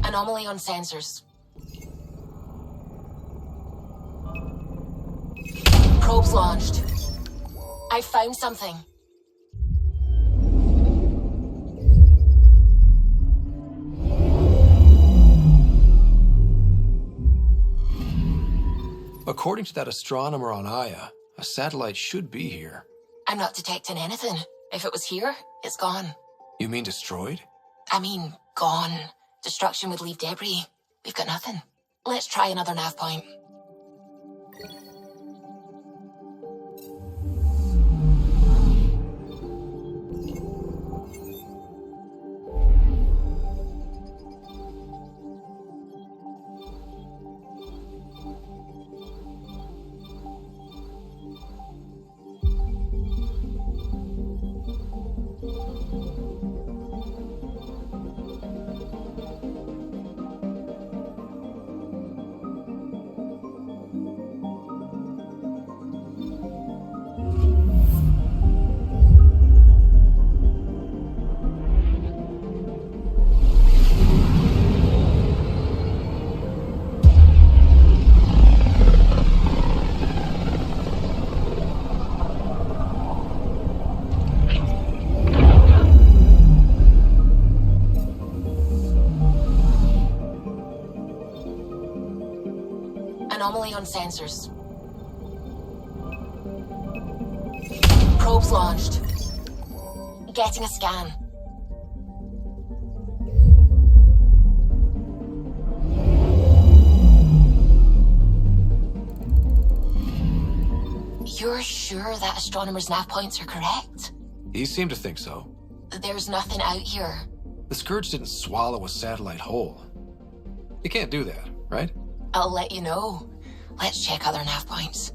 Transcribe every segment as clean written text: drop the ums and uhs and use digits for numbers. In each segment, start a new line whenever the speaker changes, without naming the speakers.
Anomaly on sensors. Probes launched. I found something.
According to that astronomer on Aya, a satellite should be here.
I'm not detecting anything. If it was here, it's gone.
You mean destroyed?
I mean, gone. Destruction would leave debris. We've got nothing. Let's try another nav point. Anomaly on sensors. Probes launched. Getting a scan. You're sure that astronomer's nav points are correct?
He seemed to think so.
There's nothing out here.
The Scourge didn't swallow a satellite whole. You can't do that, right?
I'll let you know. Let's check other nav points.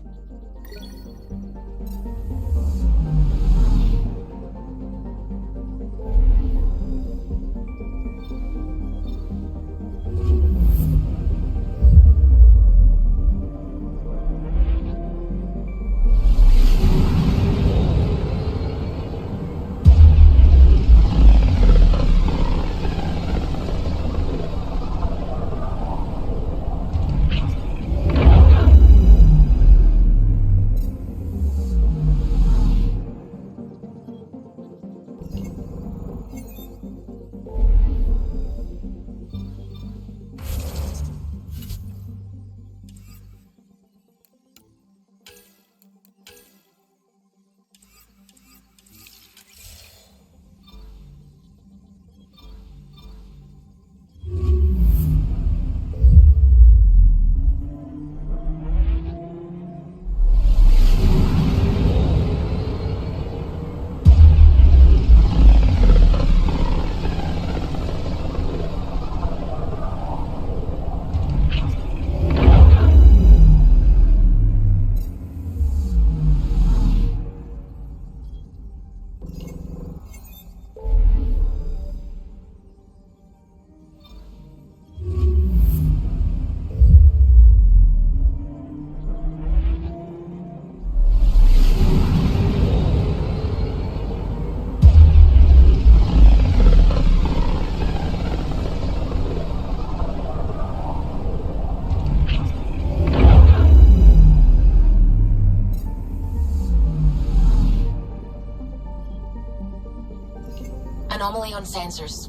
Anomaly on sensors.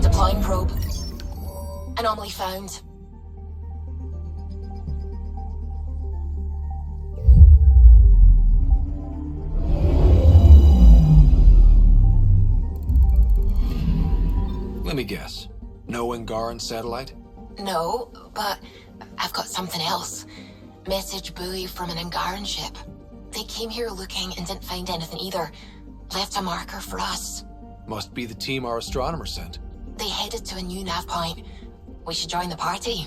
Deploying probe. Anomaly found.
Let me guess. No Angaran satellite?
No, but I've got something else. Message buoy from an Angaran ship. They came here looking and didn't find anything either. Left a marker for us.
Must be the team our astronomer sent.
They headed to a new nav point. We should join the party.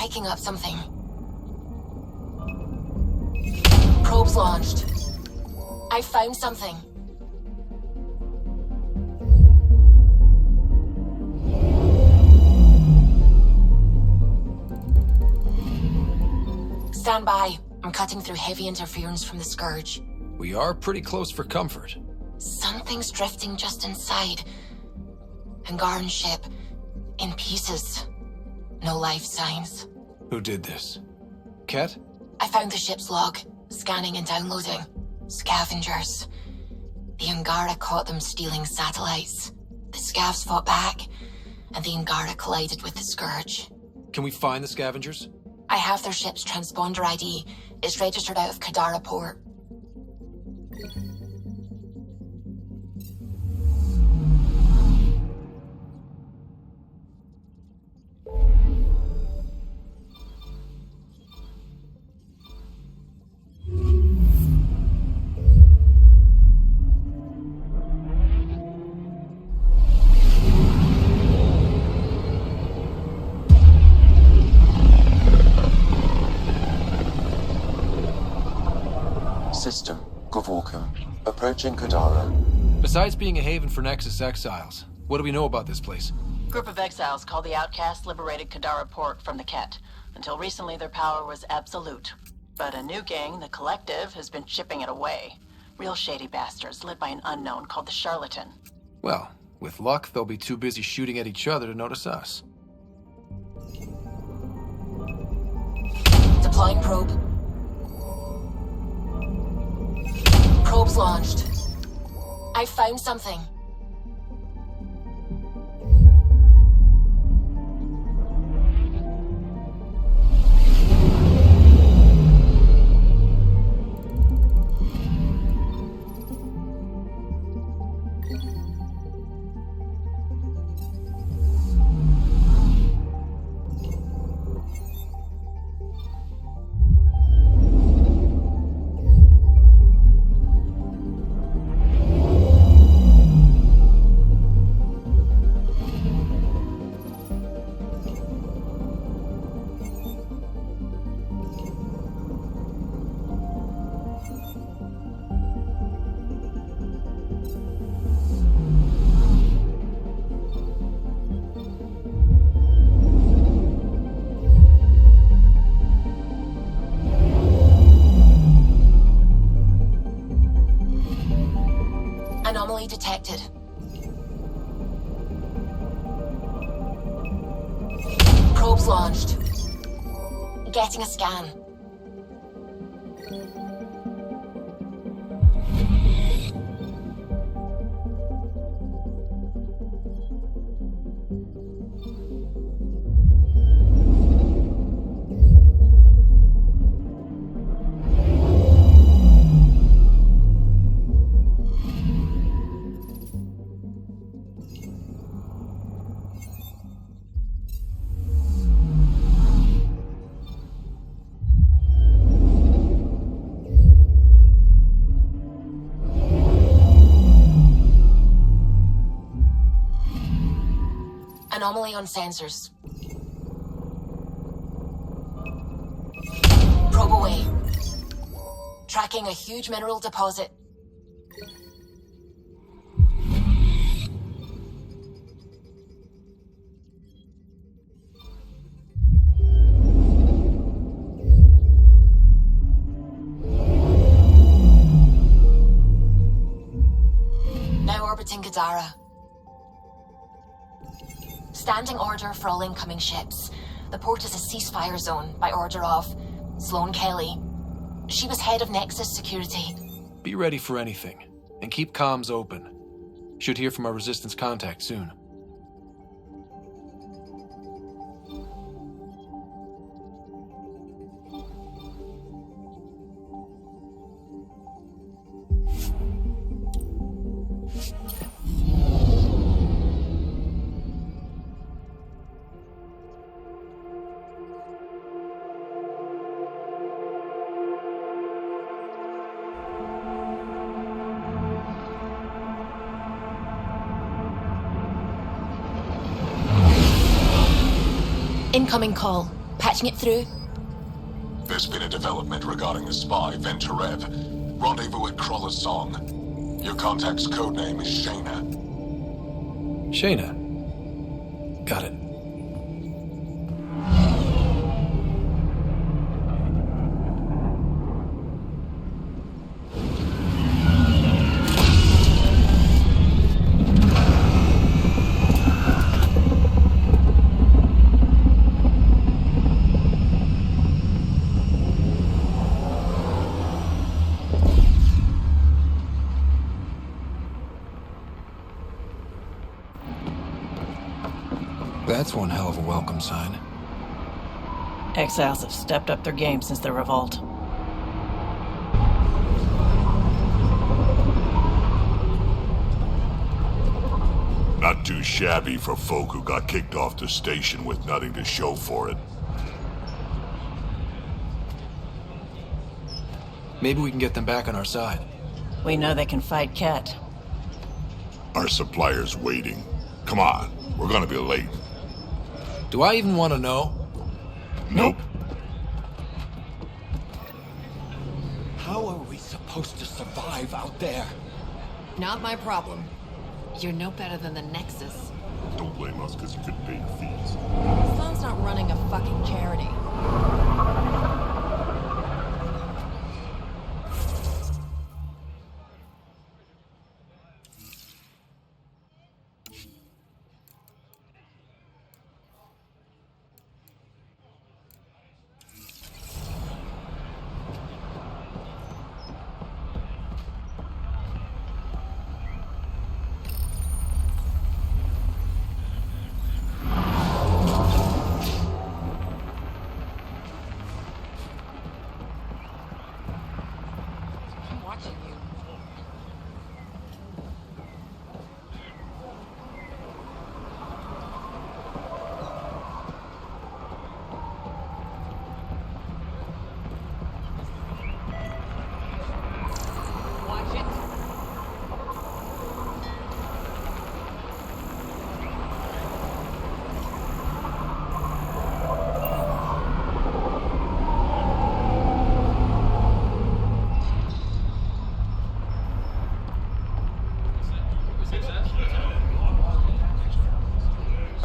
picking up something. Probes launched. I found something. Stand by. I'm cutting through heavy interference from the Scourge.
We are pretty close for comfort.
Something's drifting just inside. Angaran ship. In pieces. No life signs.
Who did this? Ket?
I found the ship's log. Scanning and downloading. Scavengers. The Angara caught them stealing satellites. The Scavs fought back, and the Angara collided with the Scourge.
Can we find the scavengers?
I have their ship's transponder ID. It's registered out of Kadara port.
System, Gavorka. Approaching Kadara.
Besides being a haven for Nexus exiles, what do we know about this place?
Group of exiles called the Outcasts liberated Kadara port from the Ket. Until recently, their power was absolute. But a new gang, the Collective, has been chipping it away. Real shady bastards led by an unknown called the Charlatan.
Well, with luck, they'll be too busy shooting at each other to notice us.
Deploying probe. Probes launched. I found something. Anomaly detected. Probes launched. Getting a scan. Anomaly on sensors. Probe away. Tracking a huge mineral deposit. Now orbiting Kadara. Standing order for all incoming ships. The port is a ceasefire zone by order of Sloane Kelly. She was head of Nexus security.
Be ready for anything, and keep comms open. Should hear from our Resistance contact soon.
Incoming call. Patching it through.
There's been a development regarding the spy, Venturev. Rendezvous at Crawler's Song. Your contact's codename is Shayna.
Shayna. Got it. That's one hell of a welcome sign.
Exiles have stepped up their game since the revolt.
Not too shabby for folk who got kicked off the station with nothing to show for it.
Maybe we can get them back on our side.
We know they can fight Ket.
Our supplier's waiting. Come on, we're gonna be late.
Do I even want to know?
Nope.
How are we supposed to survive out there?
Not my problem. You're no better than the Nexus.
Don't blame us because you couldn't pay your fees.
Sloan's not running a fucking charity.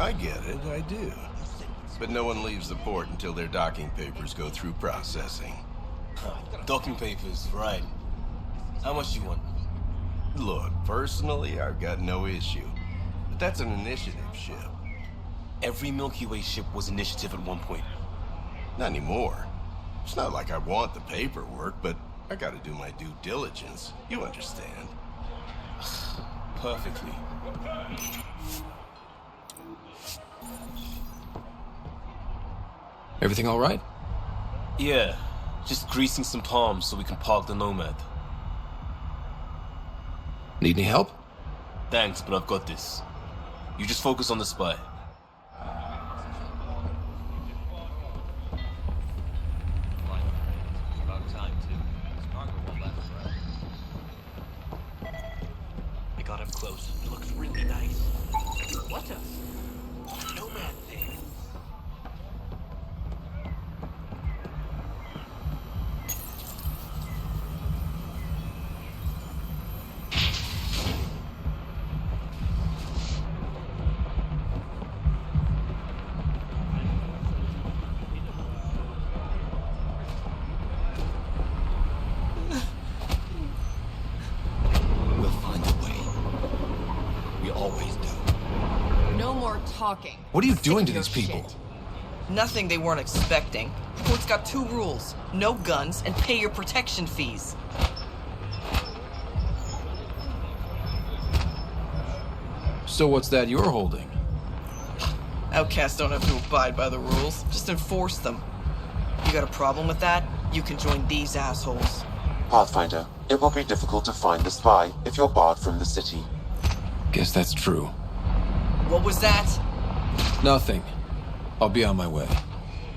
I get it, I do. But no one leaves the port until their docking papers go through processing.
Docking papers, right. How much do you want?
Look, personally, I've got no issue. But that's an initiative ship.
Every Milky Way ship was initiative at one point.
Not anymore. It's not like I want the paperwork, but I gotta do my due diligence. You understand.
Perfectly.
Everything all right?
Yeah, just greasing some palms so we can park the Nomad.
Need any help?
Thanks, but I've got this. You just focus on the spy. I got up close. It looks really nice. What a Nomad thing.
Talking.
What are you doing to
Sick
these
of your
people?
shit.
Nothing they weren't expecting. The port's got 2 rules. No guns and pay your protection fees.
So what's that you're holding?
Outcasts don't have to abide by the rules. Just enforce them. You got a problem with that? You can join these assholes.
Pathfinder, it will be difficult to find the spy if you're barred from the city.
Guess that's true.
What was that?
Nothing. I'll be on my way.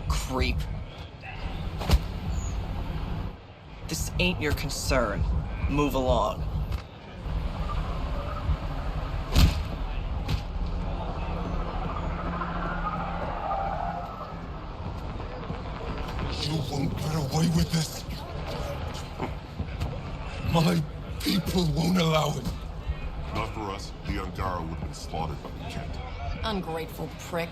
Creep. This ain't your concern. Move along.
You won't get away with this. My people won't allow it.
Not for us. The Angara would have been slaughtered by the Kent.
Ungrateful prick.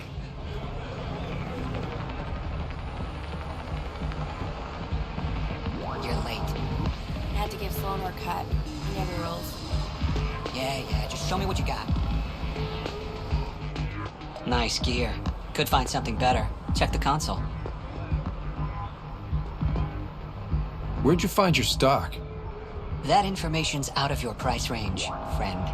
You're late.
Had to give Sloan her cut. He never rolls.
Yeah, just show me what you got. Nice gear. Could find something better. Check the console.
Where'd you find your stock?
That information's out of your price range, friend.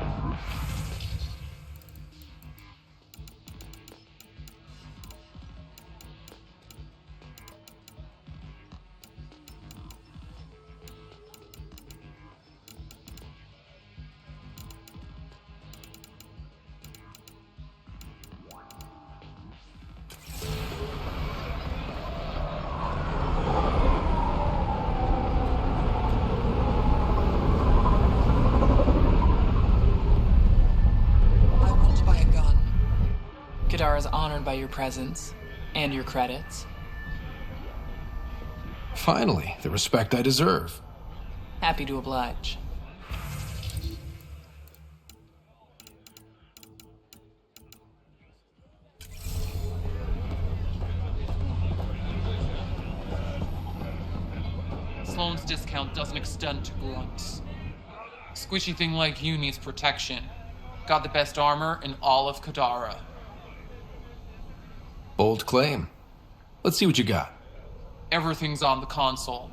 Kadara is honored by your presence and your credits.
Finally, the respect I deserve.
Happy to oblige.
Sloan's discount doesn't extend to grunts. Squishy thing like you needs protection. Got the best armor in all of Kadara.
Bold claim. Let's see what you got.
Everything's on the console.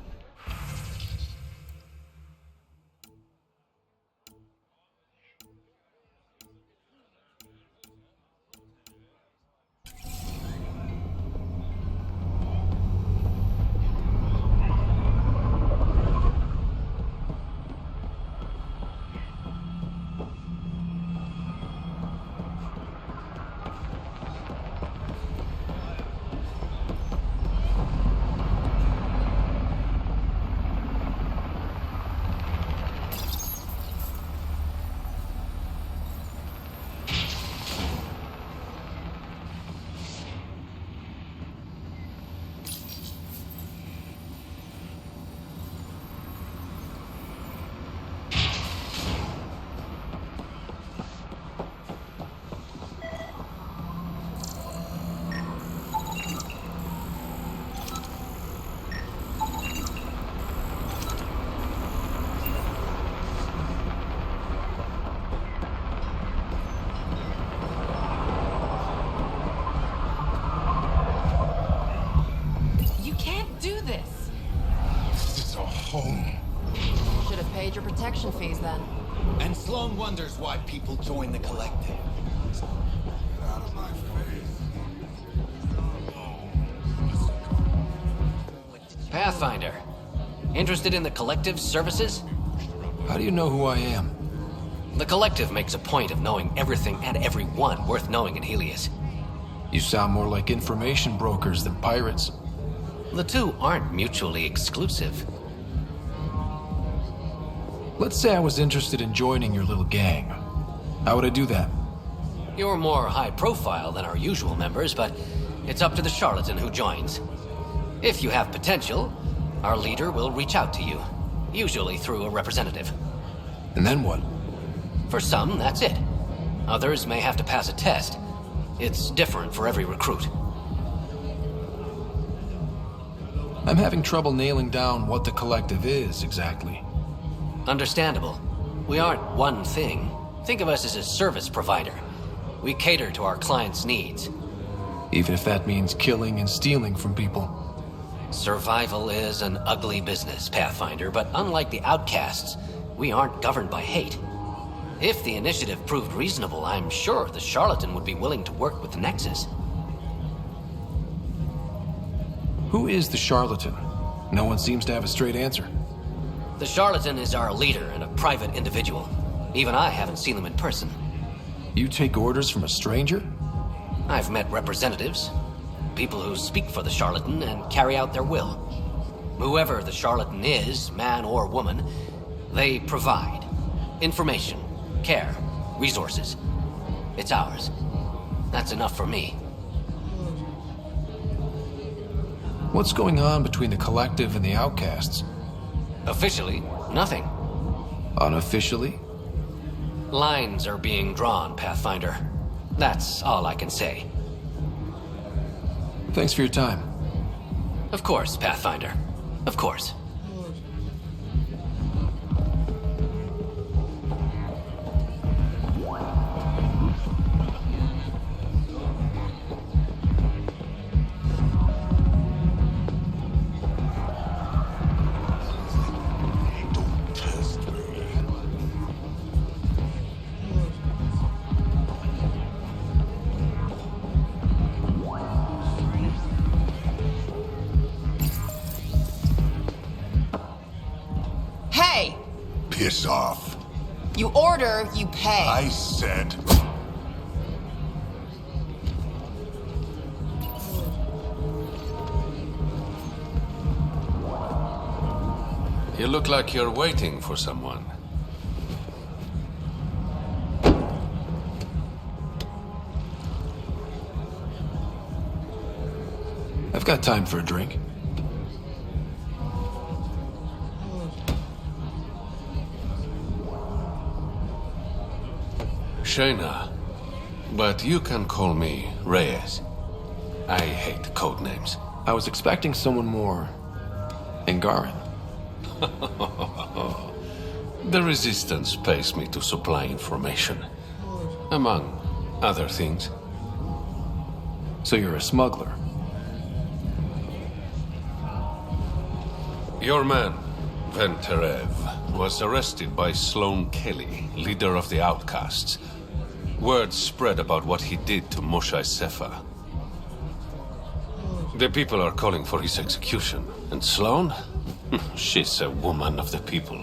Your protection fees then.
And Sloan wonders why people join the collective. Get out of my face.
Pathfinder. Interested in the Collective's services?
How do you know who I am?
The Collective makes a point of knowing everything and everyone worth knowing in Helios.
You sound more like information brokers than pirates.
The two aren't mutually exclusive.
Let's say I was interested in joining your little gang. How would I do that?
You're more high profile than our usual members, but it's up to the charlatan who joins. If you have potential, our leader will reach out to you, usually through a representative.
And then what?
For some, that's it. Others may have to pass a test. It's different for every recruit.
I'm having trouble nailing down what the Collective is exactly.
Understandable. We aren't one thing. Think of us as a service provider. We cater to our clients' needs.
Even if that means killing and stealing from people.
Survival is an ugly business, Pathfinder, but unlike the outcasts, we aren't governed by hate. If the initiative proved reasonable, I'm sure the charlatan would be willing to work with the Nexus.
Who is the charlatan? No one seems to have a straight answer.
The charlatan is our leader and a private individual. Even I haven't seen them in person.
You take orders from a stranger?
I've met representatives. People who speak for the charlatan and carry out their will. Whoever the charlatan is, man or woman, they provide information, care, resources. It's ours. That's enough for me.
What's going on between the Collective and the Outcasts?
Officially, nothing.
Unofficially?
Lines are being drawn, Pathfinder. That's all I can say.
Thanks for your time.
Of course, Pathfinder. Of course.
Hey!
Piss off.
You order, you pay.
I said...
You look like you're waiting for someone.
I've got time for a drink.
Shayna, but you can call me Reyes. I hate code names.
I was expecting someone more... Angaran.
The Resistance pays me to supply information. Among other things.
So you're a smuggler?
Your man, Venterev, was arrested by Sloane Kelly, leader of the Outcasts. Word spread about what he did to Moshe Sefa. The people are calling for his execution. And Sloane? She's a woman of the people.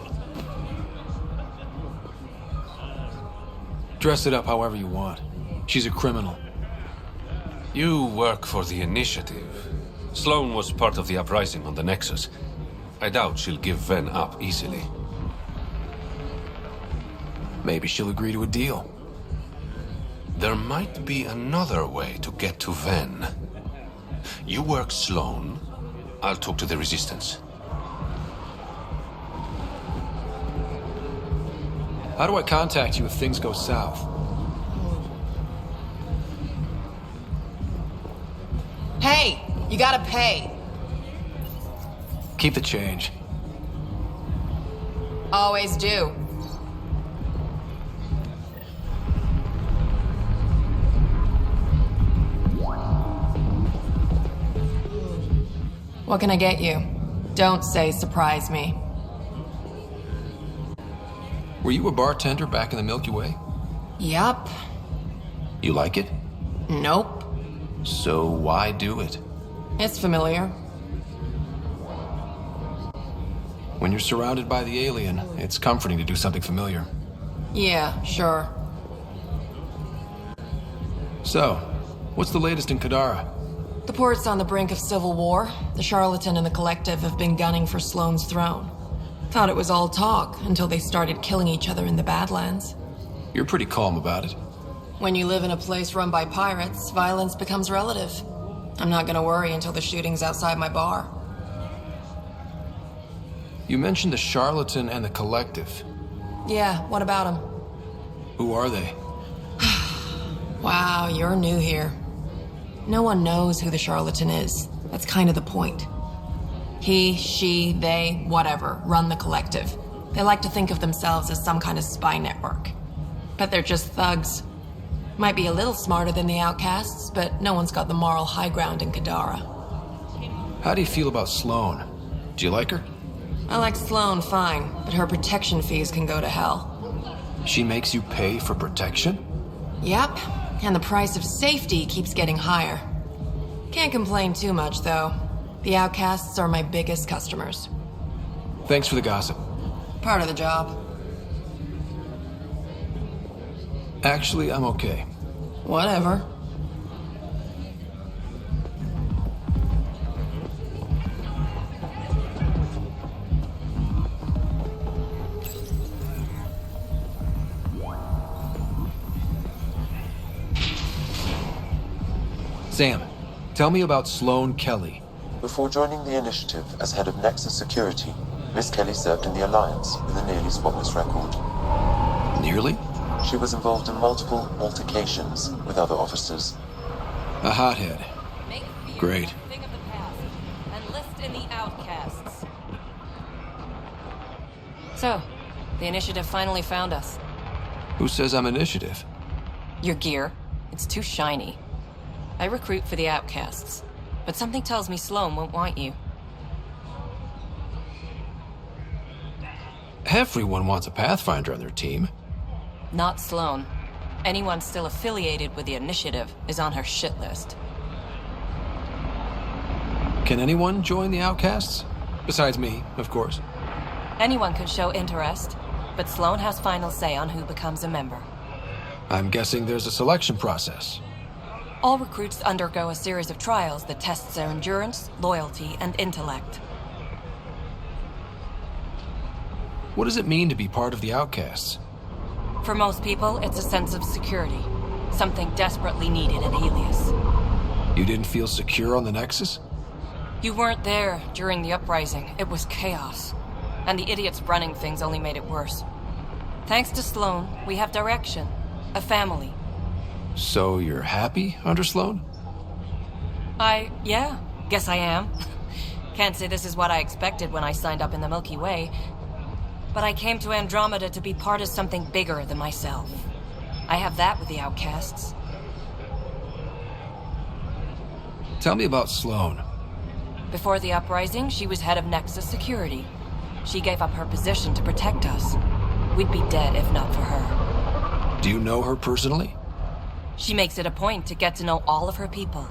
Dress it up however you want. She's a criminal.
You work for the Initiative. Sloane was part of the uprising on the Nexus. I doubt she'll give Ven up easily.
Maybe she'll agree to a deal.
There might be another way to get to Ven. You work Sloane, I'll talk to the Resistance.
How do I contact you if things go south?
Hey! You gotta pay.
Keep the change.
Always do. What can I get you? Don't say surprise me.
Were you a bartender back in the Milky Way?
Yup.
You like it?
Nope.
So why do it?
It's familiar.
When you're surrounded by the alien, it's comforting to do something familiar.
Yeah, sure.
So, what's the latest in Kadara?
The port's on the brink of civil war. The Charlatan and the Collective have been gunning for Sloane's throne. Thought it was all talk until they started killing each other in the Badlands.
You're pretty calm about it.
When you live in a place run by pirates, violence becomes relative. I'm not gonna worry until the shooting's outside my bar.
You mentioned the Charlatan and the Collective.
Yeah, what about them?
Who are they?
Wow, you're new here. No one knows who the Charlatan is. That's kind of the point. He, she, they, whatever, run the Collective. They like to think of themselves as some kind of spy network. But they're just thugs. Might be a little smarter than the Outcasts, but no one's got the moral high ground in Kadara.
How do you feel about Sloane? Do you like her?
I like Sloane fine, but her protection fees can go to hell.
She makes you pay for protection?
Yep, and the price of safety keeps getting higher. Can't complain too much, though. The Outcasts are my biggest customers.
Thanks for the gossip.
Part of the job.
Actually, I'm okay.
Whatever.
Sam, tell me about Sloane Kelly.
Before joining the initiative as head of Nexus Security, Miss Kelly served in the Alliance with a nearly spotless record.
Nearly?
She was involved in multiple altercations with other officers.
A hothead. Great.
And list in the outcasts. So, the initiative finally found us.
Who says I'm initiative?
Your gear. It's too shiny. I recruit for the outcasts, but something tells me Sloan won't want you.
Everyone wants a Pathfinder on their team.
Not Sloan. Anyone still affiliated with the initiative is on her shit list.
Can anyone join the Outcasts? Besides me, of course.
Anyone can show interest, but Sloan has final say on who becomes a member.
I'm guessing there's a selection process.
All recruits undergo a series of trials that tests their endurance, loyalty, and intellect.
What does it mean to be part of the Outcasts?
For most people, it's a sense of security. Something desperately needed in Helios.
You didn't feel secure on the Nexus?
You weren't there during the uprising. It was chaos. And the idiots running things only made it worse. Thanks to Sloan, we have direction. A family.
So you're happy under Sloan?
Yeah, guess I am. Can't say this is what I expected when I signed up in the Milky Way. But I came to Andromeda to be part of something bigger than myself. I have that with the Outcasts.
Tell me about Sloan.
Before the uprising, she was head of Nexus Security. She gave up her position to protect us. We'd be dead if not for her.
Do you know her personally?
She makes it a point to get to know all of her people,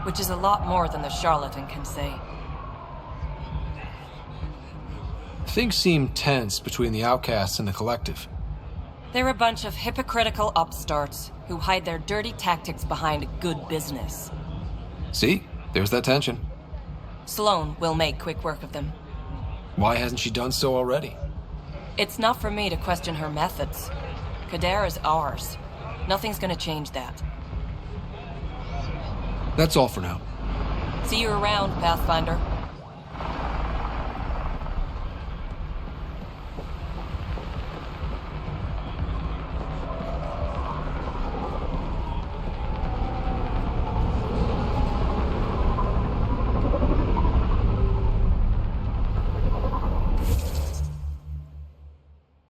which is a lot more than the charlatan can say.
Things seem tense between the Outcasts and the Collective.
They're a bunch of hypocritical upstarts who hide their dirty tactics behind good business.
See? There's that tension.
Sloan will make quick work of them.
Why hasn't she done so already?
It's not for me to question her methods. Kadar is ours. Nothing's gonna change that.
That's all for now.
See you around, Pathfinder.